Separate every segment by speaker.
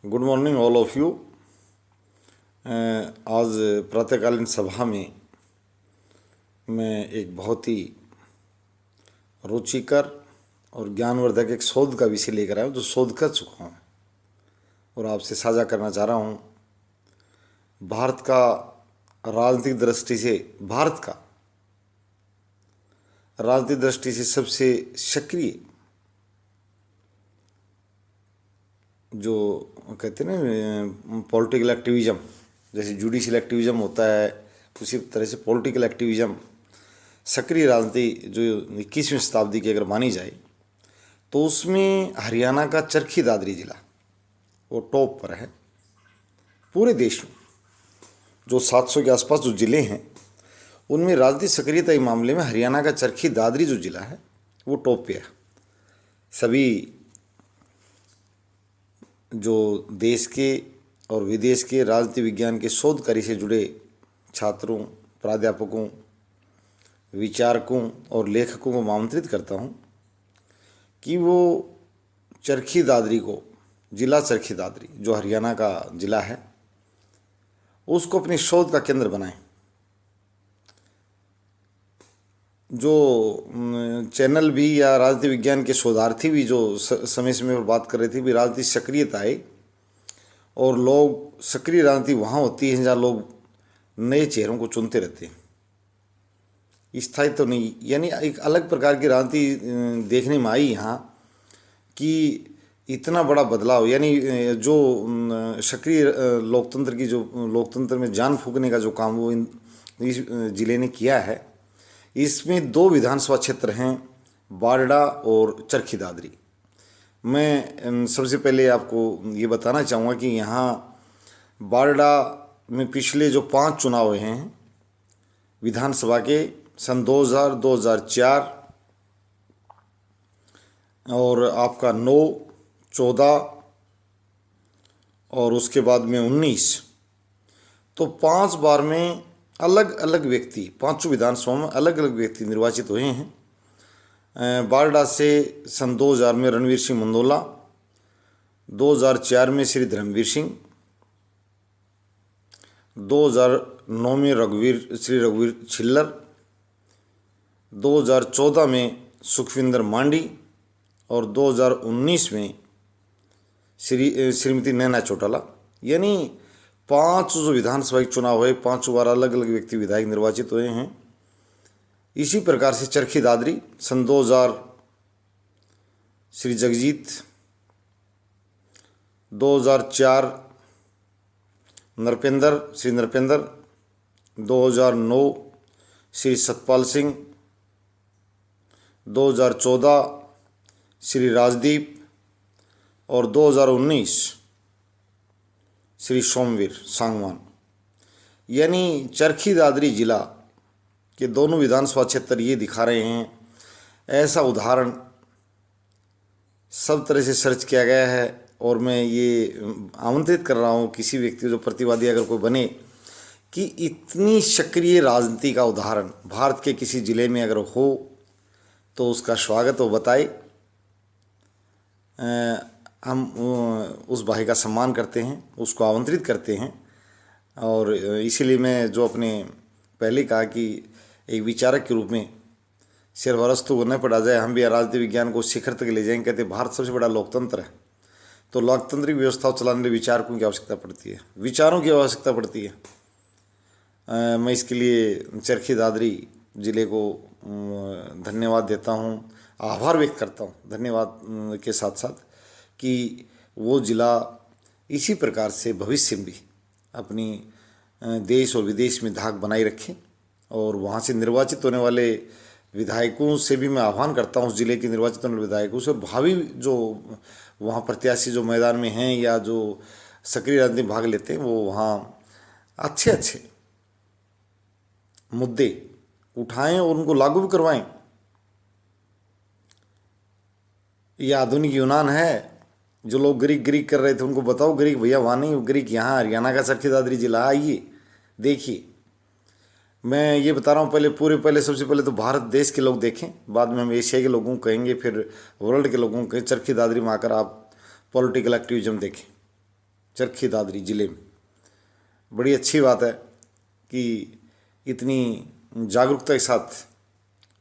Speaker 1: Good morning all of you. आज प्रातःकालीन सभा में मैं एक बहुत ही रुचिकर और ज्ञानवर्धक एक शोध का विषय लेकर आया हूँ जो शोध कर चुका हूँ और आपसे साझा करना चाह रहा हूँ। भारत का राजनीतिक दृष्टि से सबसे सक्रिय जो कहते हैं ना पॉलिटिकल एक्टिविज़म, जैसे जुडिशियल एक्टिविज़म होता है उसी तरह से पॉलिटिकल एक्टिविज़म सक्रिय राजनीति जो 21वीं शताब्दी की अगर मानी जाए तो उसमें हरियाणा का चरखी दादरी ज़िला वो टॉप पर है पूरे देश में। जो 700 के आसपास जो ज़िले हैं उनमें राजनीतिक सक्रियता के मामले में हरियाणा का चरखी दादरी जो ज़िला है वो टॉप पे है। सभी जो देश के और विदेश के राजनीति विज्ञान के शोध कार्य से जुड़े छात्रों, प्राध्यापकों, विचारकों और लेखकों को आमंत्रित करता हूं कि वो चरखी दादरी को, जिला चरखी दादरी जो हरियाणा का ज़िला है, उसको अपने शोध का केंद्र बनाएं। जो चैनल भी या राजनीति विज्ञान के शोधार्थी भी जो समय समय पर बात कर रहे थे भी राजनीति सक्रियता है और लोग सक्रिय राजनीति वहाँ होती है जहाँ लोग नए चेहरों को चुनते रहते हैं। स्थायी तो नहीं, यानी एक अलग प्रकार की राजनीति देखने में आई यहाँ कि इतना बड़ा बदलाव, यानी जो सक्रिय लोकतंत्र की जो लोकतंत्र में जान फूंकने का जो काम वो इस जिले ने किया है। इसमें 2 विधानसभा क्षेत्र हैं, बारडा और चरखी दादरी। मैं सबसे पहले आपको ये बताना चाहूँगा कि यहाँ बारडा में पिछले जो 5 चुनाव हुए हैं विधानसभा के, सन 2000, 2004 और आपका 9, 14 और उसके बाद में 19, तो 5 बार में अलग अलग व्यक्ति, 5 विधानसभा में अलग अलग व्यक्ति निर्वाचित हुए हैं। बारडा से सन 2000 में रणवीर सिंह मंदोला, 2004 में श्री धर्मवीर सिंह, 2009 में श्री रघुवीर छिल्लर, 2014 में सुखविंदर मांडी और 2019 में श्रीमती नैना चौटाला। यानी 5 जो विधानसभा चुनाव हुए, 5 बार अलग अलग व्यक्ति विधायक निर्वाचित हुए हैं। इसी प्रकार से चरखी दादरी सन 2000 श्री जगजीत, 2004 श्री नरपेंद्र, 2009 श्री सतपाल सिंह, 2014 श्री राजदीप और 2019 श्री सोमवीर सांगवान। यानी चरखी दादरी जिला के दोनों विधानसभा क्षेत्र ये दिखा रहे हैं। ऐसा उदाहरण सब तरह से सर्च किया गया है और मैं ये आमंत्रित कर रहा हूँ किसी व्यक्ति जो प्रतिवादी अगर कोई बने कि इतनी सक्रिय राजनीति का उदाहरण भारत के किसी ज़िले में अगर हो तो उसका स्वागत वो बताए। हम उस भाई का सम्मान करते हैं, उसको आमंत्रित करते हैं। और इसीलिए मैं जो अपने पहले कहा कि एक विचारक के रूप में सिर्फ अरस्तु को न पढ़ा जाए, हम भी राजनीति विज्ञान को शिखर तक ले जाएंगे। कहते भारत सबसे बड़ा लोकतंत्र है, तो लोकतांत्रिक व्यवस्था चलाने के लिए विचारकों की आवश्यकता पड़ती है, विचारों की आवश्यकता पड़ती है। मैं इसके लिए चरखी दादरी ज़िले को धन्यवाद देता हूँ, आभार व्यक्त करता हूँ धन्यवाद के साथ साथ कि वो ज़िला इसी प्रकार से भविष्य में भी अपनी देश और विदेश में धाक बनाए रखें। और वहाँ से निर्वाचित होने वाले विधायकों से भी मैं आह्वान करता हूँ, उस ज़िले के निर्वाचित होने वाले विधायकों से, भावी जो वहाँ प्रत्याशी जो मैदान में हैं या जो सक्रिय राजनीति भाग लेते हैं वो वहाँ अच्छे अच्छे मुद्दे उठाएं और उनको लागू भी करवाएं। ये आधुनिक यूनान है, जो लोग ग्रीक कर रहे थे उनको बताओ ग्रीक भैया वहाँ नहीं, ग्रीक यहाँ हरियाणा का चरखी दादरी जिला, आइए देखिए। मैं ये बता रहा हूँ पहले सबसे पहले तो भारत देश के लोग देखें, बाद में हम एशिया के लोगों को कहेंगे, फिर वर्ल्ड के लोगों को कहें। चरखी दादरी में आकर आप पॉलिटिकल एक्टिविज्म देखें। चरखी दादरी ज़िले में। बड़ी अच्छी बात है कि इतनी जागरूकता के साथ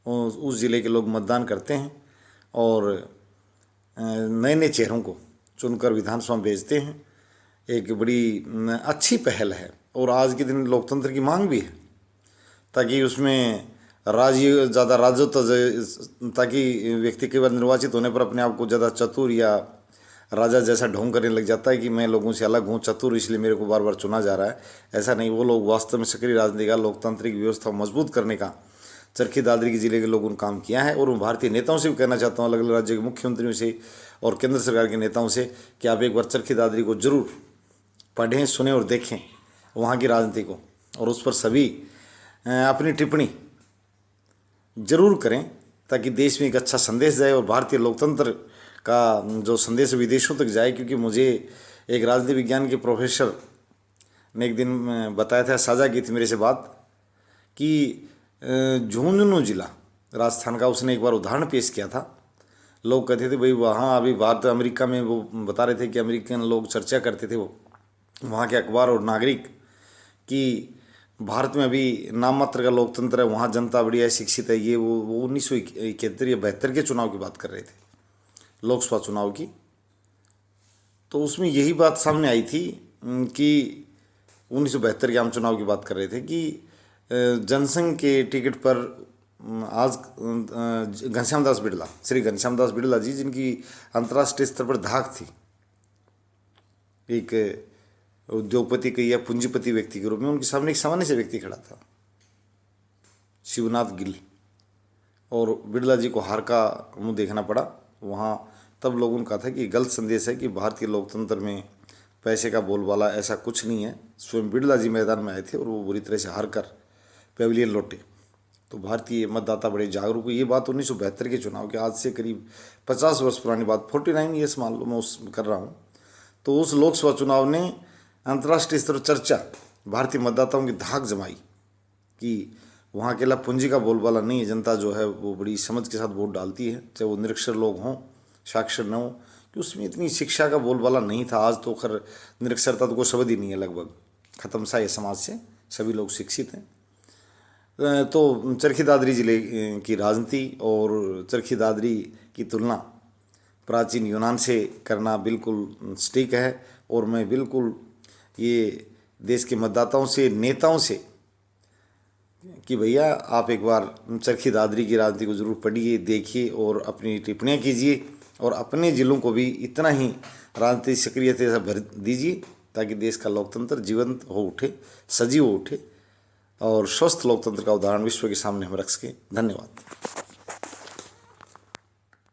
Speaker 1: उस ज़िले के लोग मतदान करते हैं और नए नए चेहरों को चुनकर विधानसभा में भेजते हैं। एक बड़ी अच्छी पहल है और आज के दिन लोकतंत्र की मांग भी है, ताकि उसमें ज़्यादा राजत्व, ताकि व्यक्ति के बाद निर्वाचित होने पर अपने आप को ज़्यादा चतुर या राजा जैसा ढोंग करने लग जाता है कि मैं लोगों से अलग हूँ, चतुर, इसलिए मेरे को बार बार चुना जा रहा है। ऐसा नहीं, वो लोग वास्तव में सक्रिय राजनीति का, लोकतांत्रिक व्यवस्था मजबूत करने का चरखी दादरी के ज़िले के लोगों ने काम किया है। और मैं भारतीय नेताओं से भी कहना चाहता हूँ, अलग अलग राज्य के मुख्यमंत्रियों से और केंद्र सरकार के नेताओं से, कि आप एक बार चरखी दादरी को जरूर पढ़ें, सुने और देखें वहाँ की राजनीति को, और उस पर सभी अपनी टिप्पणी जरूर करें, ताकि देश में एक अच्छा संदेश जाए और भारतीय लोकतंत्र का जो संदेश विदेशों तक जाए। क्योंकि मुझे एक राजनीति विज्ञान के प्रोफेसर ने एक दिन बताया था, साझा की थी मेरे से बात, कि झुंझुनू जिला राजस्थान का, उसने एक बार उदाहरण पेश किया था। लोग कहते थे भाई वहाँ, अभी भारत अमेरिका में वो बता रहे थे कि अमेरिकन लोग चर्चा करते थे, वो वहाँ के अखबार और नागरिक, कि भारत में अभी नाम मात्र का लोकतंत्र है, वहाँ जनता बड़ी शिक्षित है। ये वो 1971 या 72 के चुनाव की बात कर रहे थे, लोकसभा चुनाव की। तो उसमें यही बात सामने आई थी कि 1972 के आम चुनाव की बात कर रहे थे कि जनसंघ के टिकट पर आज घनश्याम दास बिड़ला, श्री घनश्याम दास बिड़ला जी, जिनकी अंतर्राष्ट्रीय स्तर पर धाक थी, एक उद्योगपति के या पूंजीपति व्यक्ति के रूप में, उनके सामने एक सामान्य से व्यक्ति खड़ा था, शिवनाथ गिल, और बिड़ला जी को हार का मुंह देखना पड़ा वहाँ। तब लोगों ने कहा था कि गलत संदेश है कि भारतीय लोकतंत्र में पैसे का बोलबाला, ऐसा कुछ नहीं है। स्वयं बिड़ला जी मैदान में आए थे और वो बुरी तरह से हार कर पेविलियन लौटे। तो भारतीय मतदाता बड़े जागरूक हुए। ये बात 1972 के चुनाव के, आज से करीब 50 वर्ष पुरानी बात, 49 ईयर्स मान लो मैं उस कर रहा हूँ। तो उस लोकसभा चुनाव ने अंतर्राष्ट्रीय स्तर पर चर्चा, भारतीय मतदाताओं की धाक जमाई कि वहाँ अकेला पूंजी का बोलबाला नहीं है, जनता जो है वो बड़ी समझ के साथ वोट डालती है, चाहे वो निरक्षर लोग हों, साक्षर न हो, कि उसमें इतनी शिक्षा का बोलबाला नहीं था। आज तो खैर निरक्षरता तो कोई शब्द ही नहीं है, लगभग खत्म सा है समाज से, सभी लोग शिक्षित हैं। तो चरखी दादरी जिले की राजनीति और चरखी दादरी की तुलना प्राचीन यूनान से करना बिल्कुल सटीक है। और मैं बिल्कुल ये देश के मतदाताओं से, नेताओं से, कि भैया आप एक बार चरखी दादरी की राजनीति को जरूर पढ़िए, देखिए और अपनी टिप्पणियाँ कीजिए, और अपने ज़िलों को भी इतना ही राजनीतिक सक्रियता से भर दीजिए, ताकि देश का लोकतंत्र जीवंत हो उठे, सजीव हो उठे, और स्वस्थ लोकतंत्र का उदाहरण विश्व के सामने हम रख सकें। धन्यवाद।